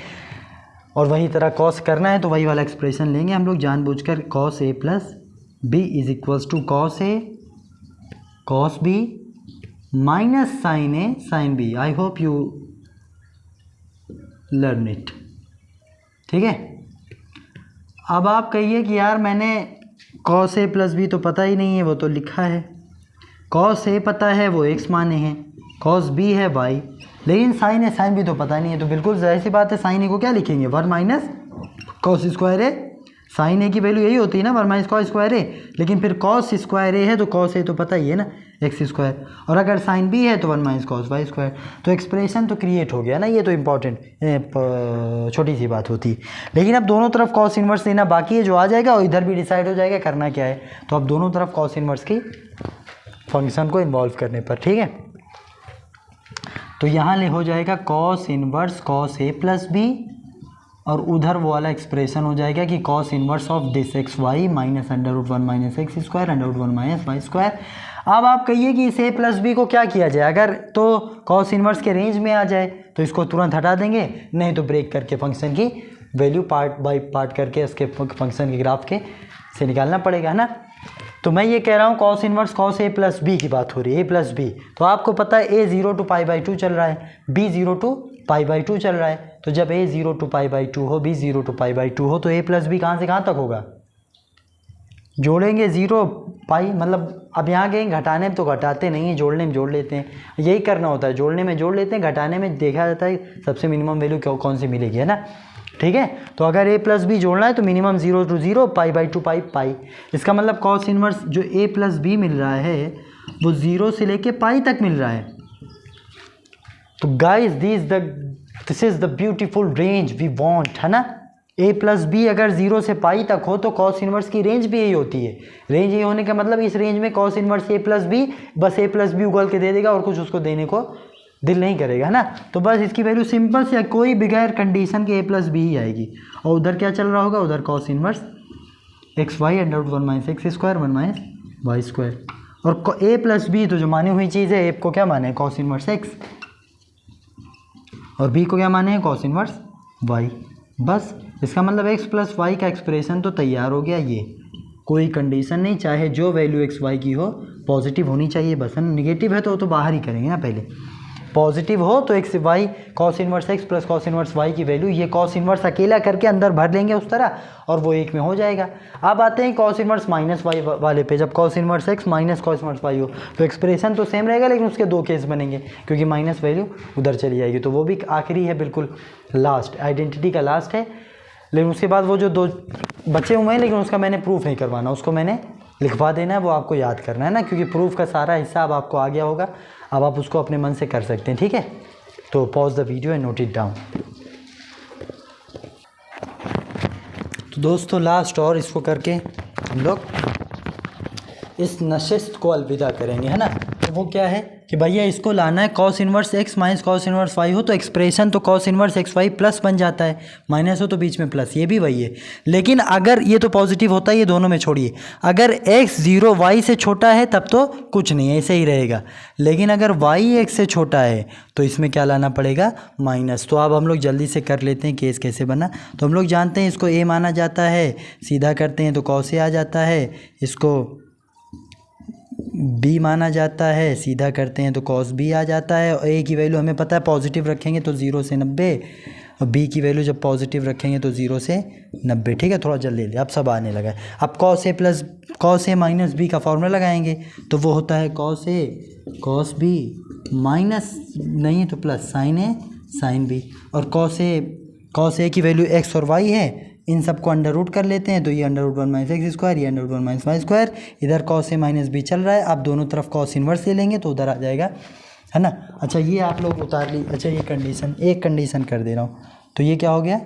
और वही तरह कॉस करना है तो वही वाला एक्सप्रेशन लेंगे हम लोग जानबूझकर, cos a plus B is equals to cos a cos b minus sine a sine b। I hope you learn it, ठीक है। अब आप कहिए कि यार मैंने कॉस a प्लस बी तो पता ही नहीं है, वो तो लिखा है, कॉस a पता है वो x माने हैं, कॉस b है y, लेकिन साइन a साइन b तो पता नहीं है। तो बिल्कुल जाहिर सी बात है साइन a को क्या लिखेंगे, 1 minus cos square a। Sine a की वैल्यू यही होती है ना, 1 माइनस कॉस स्क्वायर a, लेकिन फिर कॉस स्क्वायर a है तो कॉस a तो पता ही है ना, एक्स स्क्वायर, और अगर साइन b है तो 1 माइनस कॉस वाई स्क्वायर। तो एक्सप्रेशन तो क्रिएट हो गया ना, ये तो इम्पॉर्टेंट छोटी सी बात होती है। लेकिन अब दोनों तरफ कॉस इन्वर्स लेना बाकी है, जो आ जाएगा और इधर भी डिसाइड हो जाएगा करना क्या है। तो अब दोनों तरफ कॉस इन्वर्स की फंक्शन को इन्वॉल्व करने पर, ठीक है। तो यहाँ ले हो जाएगा cos inverse cos a plus B, और उधर वो वाला एक्सप्रेशन हो जाएगा कि cos inverse of this x y minus √1 minus x square √1 minus Y square. अब आप कहिए कि इस a प्लस बी को क्या किया जाए, अगर तो कॉस इन्वर्स के रेंज में आ जाए तो इसको तुरंत हटा देंगे, नहीं तो ब्रेक करके फंक्शन की वैल्यू पार्ट बाय पार्ट करके उसके फंक्शन के ग्राफ के से निकालना पड़ेगा, है ना। तो मैं ये कह रहा हूँ cos inverse cos a plus b की बात हो रही है, a प्लस बी। तो आपको पता है a 0 to π/2 चल रहा है, b 0 to π/2 चल रहा है। तो जब a 0 to π/2 हो, b 0 to π/2 हो, तो a प्लस बी कहाँ से कहाँ तक होगा, जोड़ेंगे 0 पाई, मतलब अब यहाँ गए घटाने में तो घटाते नहीं हैं, जोड़ने में जोड़ लेते हैं, यही करना होता है, जोड़ने में जोड़ लेते हैं, घटाने में देखा जाता है सबसे मिनिमम वैल्यू कौन सी मिलेगी, है ना, ठीक है। तो अगर a प्लस बी जोड़ना है तो मिनिमम 0 to 0 π/2 पाई। इसका मतलब कॉस इन्वर्स जो a प्लस बी मिल रहा है वो 0 से लेके पाई तक मिल रहा है। तो guys this is the beautiful range we want, है ना। a प्लस बी अगर 0 से पाई तक हो तो कॉस इन्वर्स की रेंज भी यही होती है। रेंज ये होने का मतलब इस रेंज में cos inverse a plus b, बस a प्लस बी उगल के दे देगा और कुछ उसको देने को दिल नहीं करेगा, है ना। तो बस इसकी वैल्यू सिंपल से कोई बगैर कंडीशन के a प्लस बी ही आएगी। और उधर क्या चल रहा होगा, उधर cos inverse x y √1 minus x square 1 minus Y square. और a प्लस बी तो जो मानी हुई चीज़ है, a को क्या माने कॉस इन्वर्स एक्स, और b को क्या माने हैं कॉस इन्वर्स वाई। बस इसका मतलब x प्लस वाई का एक्सप्रेशन तो तैयार हो गया। ये कोई कंडीशन नहीं, चाहे जो वैल्यू एक्स वाई की हो पॉजिटिव होनी चाहिए बस, है ना। निगेटिव है तो वो तो बाहर ही करेंगे ना, पहले पॉजिटिव हो तो x y cos inverse x plus cos inverse y की वैल्यू, ये कॉस इन्वर्स अकेला करके अंदर भर लेंगे उस तरह और वो एक में हो जाएगा। अब आते हैं कॉस इन्वर्स माइनस वाई वाले पे, जब cos inverse x minus cos inverse y हो तो एक्सप्रेशन तो सेम रहेगा, लेकिन उसके दो केस बनेंगे क्योंकि माइनस वैल्यू उधर चली जाएगी। तो वो भी आखिरी है, बिल्कुल लास्ट, आइडेंटिटी का लास्ट है। लेकिन उसके बाद वो जो दो बचे हुए हैं, लेकिन उसका मैंने प्रूफ नहीं करवाना, उसको मैंने लिखवा देना है, वो आपको याद करना है ना, क्योंकि प्रूफ का सारा हिस्सा अब आपको आ गया होगा। अब आप उसको अपने मन से कर सकते हैं, ठीक है। तो pause the video and note it down. तो दोस्तों लास्ट और इसको करके हम लोग इस नशिस्त को अलविदा करेंगे, है ना। तो वो क्या है कि भैया इसको लाना है cos inverse x minus cos inverse y हो तो एक्सप्रेशन तो cos inverse x y plus बन जाता है, माइनस हो तो बीच में प्लस, ये भी वही है। लेकिन अगर ये तो पॉजिटिव होता है, ये दोनों में छोड़िए, अगर x 0 y से छोटा है तब तो कुछ नहीं, ऐसे ही रहेगा। लेकिन अगर y x से छोटा है तो इसमें क्या लाना पड़ेगा, माइनस। तो अब हम लोग जल्दी से कर लेते हैं केस कैसे बना। तो हम लोग जानते हैं इसको a माना जाता है, सीधा करते हैं तो कॉस a आ जाता है, इसको बी माना जाता है, सीधा करते हैं तो कॉस बी आ जाता है। और ए की वैल्यू हमें पता है पॉजिटिव रखेंगे तो 0 से 90, और बी की वैल्यू जब पॉजिटिव रखेंगे तो 0 से 90। ठीक है, थोड़ा जल्दी ले, अब सब आने लगा है। अब कॉस ए माइनस बी का फॉर्मूला लगाएंगे तो वो होता है cos A cos B minus नहीं तो प्लस साइन ए साइन बी। और कॉस ए की वैल्यू एक्स और वाई है, इन सबको अंडर रूट कर लेते हैं तो ये under root 1 minus x square, ये under root 1 minus Y square. इधर कॉस ए माइनस बी चल रहा है, आप दोनों तरफ कॉस इन्वर्स ले लेंगे तो उधर आ जाएगा, है ना। अच्छा ये आप लोग उतार ली। अच्छा ये कंडीशन, एक कंडीशन कर दे रहा हूँ, तो ये क्या हो गया,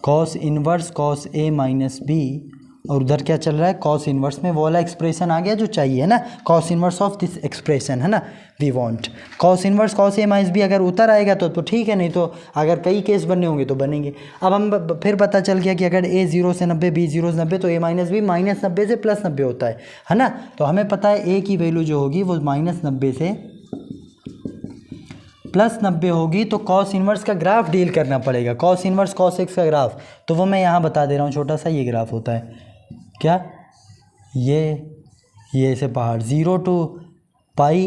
cos inverse cos a minus B, और उधर क्या चल रहा है, कॉस इन्वर्स में वो वाला एक्सप्रेशन आ गया जो चाहिए, है ना, cos inverse of this expression, है ना, we want cos inverse cos a minus b. अगर उतर आएगा तो ठीक है, नहीं तो अगर कई केस बनने होंगे तो बनेंगे। अब हम फिर पता चल गया कि अगर ए 0 से 90 बी 0 से 90 तो ए माइनस बी माइनस 90 से प्लस 90 होता है ना। तो हमें पता है ए की वैल्यू जो होगी वो माइनस 90 से प्लस 90 होगी, तो कॉस इन्वर्स का ग्राफ डील करना पड़ेगा, कॉस इन्वर्स कॉस एक्स का ग्राफ। तो वो मैं यहाँ बता दे रहा हूँ, छोटा सा ये ग्राफ होता है क्या, ये से पहाड़ 0 टू पाई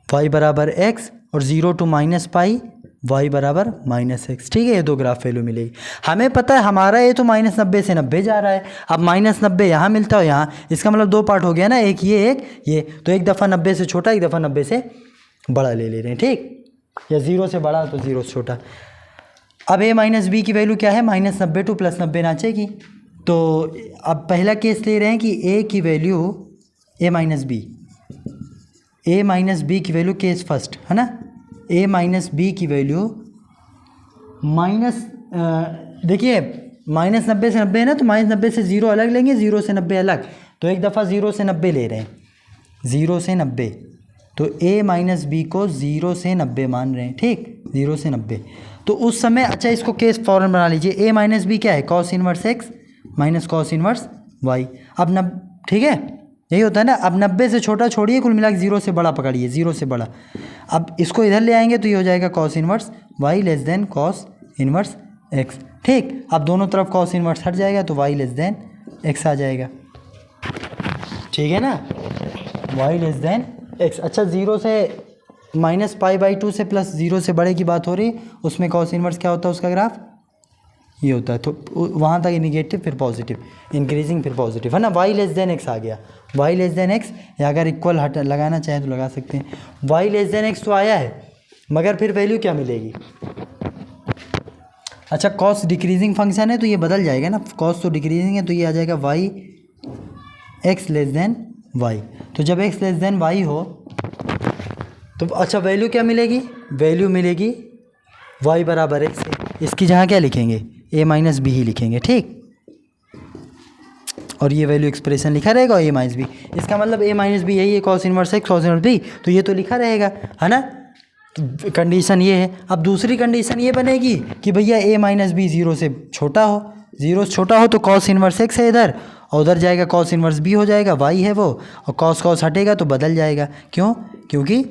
वाई बराबर एक्स और 0 टू माइनस पाई वाई बराबर माइनस एक्स। ठीक है, ये दो ग्राफ वैल्यू मिलेगी। हमें पता है हमारा ये तो माइनस 90 से 90 जा रहा है। अब माइनस 90 यहाँ मिलता है यहाँ, इसका मतलब दो पार्ट हो गया ना, एक ये तो एक दफ़ा 90 से छोटा, एक दफ़ा 90 से बड़ा ले रहे हैं। ठीक, या 0 से बड़ा तो 0 से छोटा। अब ए माइनस बी की वैल्यू क्या है, माइनस 90 टू प्लस 90 नाचेगी। तो अब पहला केस ले रहे हैं कि ए की वैल्यू ए माइनस बी की वैल्यू केस फर्स्ट, है ना, ए माइनस बी की वैल्यू माइनस, देखिए माइनस 90 से 90 है ना, तो माइनस 90 से 0 अलग लेंगे, 0 से 90 अलग, तो एक दफ़ा 0 से 90 ले रहे हैं, 0 से 90, तो ए माइनस बी को 0 से 90 मान रहे हैं। ठीक, 0 से 90, तो उस समय अच्छा इसको केस फॉर्म बना लीजिए। ए माइनस बी क्या है, cos inverse x minus cos inverse y. अब ठीक है, यही होता है ना। अब 90 से छोटा छोड़िए, कुल मिला के 0 से बड़ा पकड़िए, 0 से बड़ा। अब इसको इधर ले आएंगे तो ये हो जाएगा cos inverse y less than cos inverse x. ठीक, अब दोनों तरफ कॉस इन्वर्स हट जाएगा तो वाई लेस देन एक्स आ जाएगा। ठीक है ना, वाई लेस देन एक्स। अच्छा 0 से माइनस पाई बाई 2 से प्लस 0 से बड़े की बात हो रही, उसमें कॉस इन्वर्स क्या होता है, उसका ग्राफ ये होता है। तो वहाँ तक निगेटिव फिर पॉजिटिव, इंक्रीजिंग फिर पॉजिटिव, है ना। वाई लेस देन एक्स आ गया, वाई लेस देन एक्स, या अगर इक्वल हट लगाना चाहें तो लगा सकते हैं। वाई लेस देन एक्स तो आया है, मगर फिर वैल्यू क्या मिलेगी। अच्छा कॉस डिक्रीजिंग फंक्शन है तो ये बदल जाएगा ना, कॉस तो डिक्रीजिंग है तो ये आ जाएगा y x less than y. तो जब एक्स लेस देन वाई हो तो अच्छा वैल्यू क्या मिलेगी, वैल्यू मिलेगी वाई बराबर एक्स। इसकी जगह क्या लिखेंगे, ए माइनस बी ही लिखेंगे। ठीक, और ये वैल्यू एक्सप्रेशन लिखा रहेगा, ए माइनस बी, इसका मतलब ए माइनस बी यही है, cos inverse x cos inverse b, तो ये तो लिखा रहेगा, है ना। कंडीशन ये है। अब दूसरी कंडीशन ये बनेगी कि भैया ए माइनस बी 0 से छोटा हो, 0 से छोटा हो तो कॉस इन्वर्स एक्स है इधर, और उधर जाएगा कॉस इन्वर्स बी हो जाएगा, वाई है वो, और कॉस हटेगा तो बदल जाएगा। क्यों, क्योंकि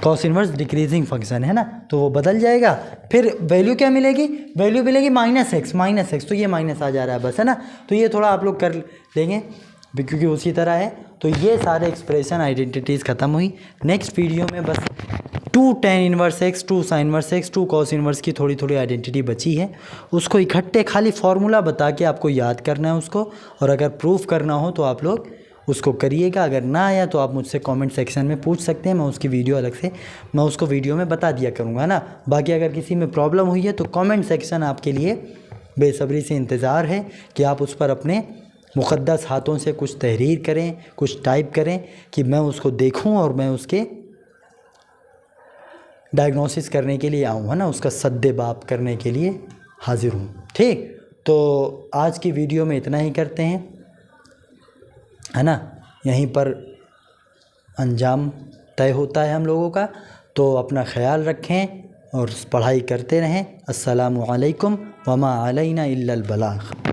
कॉस इन्वर्स डिक्रीजिंग फंक्शन है ना, तो वो बदल जाएगा। फिर वैल्यू क्या मिलेगी, वैल्यू मिलेगी माइनस एक्स, तो ये माइनस आ जा रहा है बस, है ना। तो ये थोड़ा आप लोग कर लेंगे क्योंकि उसी तरह है। तो ये सारे एक्सप्रेशन आइडेंटिटीज़ ख़त्म हुई। नेक्स्ट वीडियो में बस 2 tan inverse x 2 sin inverse x 2 cos inverse की थोड़ी थोड़ी आइडेंटिटी बची है, उसको इकट्ठे खाली फार्मूला बता के आपको याद करना है उसको, और अगर प्रूफ करना हो तो आप लोग उसको करिएगा। अगर ना आया तो आप मुझसे कमेंट सेक्शन में पूछ सकते हैं, मैं उसकी वीडियो अलग से मैं उसको वीडियो में बता दिया करूँगा ना। बाकी अगर किसी में प्रॉब्लम हुई है तो कमेंट सेक्शन आपके लिए बेसब्री से इंतज़ार है कि आप उस पर अपने मुक़द्दस हाथों से कुछ तहरीर करें, कुछ टाइप करें कि मैं उसको देखूं और मैं उसके डायग्नोसिस करने के लिए आऊँ, है ना, उसका सद्देबाप करने के लिए हाजिर हूँ। ठीक, तो आज की वीडियो में इतना ही करते हैं, है ना। यहीं पर अंजाम तय होता है हम लोगों का। तो अपना ख्याल रखें और पढ़ाई करते रहें। अस्सलामु अलैकुम वमा अलैना इल्लल बलाग।